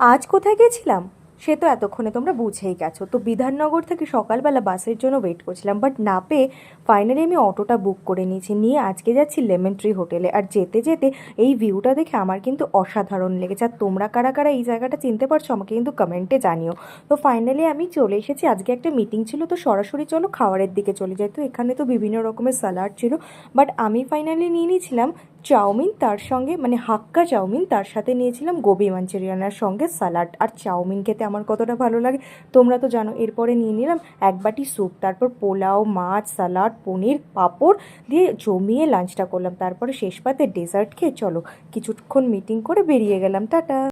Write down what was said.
আজ কোথায় গেছিলাম সে তো এতক্ষণে তোমরা বুঝেই গেছো। তো বিধাননগর থেকে সকালবেলা বাসের জন্য ওয়েট করছিলাম, বাট না পেয়ে ফাইনালি আমি অটোটা বুক করে নিয়েছি, নিয়ে আজকে যাচ্ছি লেমন ট্রি হোটেলে। আর যেতে যেতে এই ভিউটা দেখে আমার কিন্তু অসাধারণ লেগেছে। আর তোমরা কারা কারা এই জায়গাটা চিনতে পারছো আমাকে কিন্তু কমেন্টে জানিও। তো ফাইনালি আমি চলে এসেছি, আজকে একটা মিটিং ছিল, তো সরাসরি চলো খাবারের দিকে চলে যাই। তো এখানে তো বিভিন্ন রকমের স্যালাড ছিল, বাট আমি ফাইনালি নিয়ে নিয়েছিলাম চাউমিন, তার সঙ্গে মানে হাক্কা চাউমিন, তার সাথে নিয়েছিলাম গোবি মাঞ্চুরিয়ানের সঙ্গে স্যালাড। আর চাউমিন খেতে আমার কতটা ভালো লাগে তোমরা তো জানো। এরপরে নিয়ে নিলাম এক বাটি স্যুপ, তারপর পোলাও, মাছ, স্যালাড, পনির, পাঁপড় দিয়ে জমিয়ে লাঞ্চটা করলাম। তারপরে শেষ পাতে ডেজার্ট খেয়ে চলো কিছুক্ষণ মিটিং করে বেরিয়ে গেলাম। টাটা।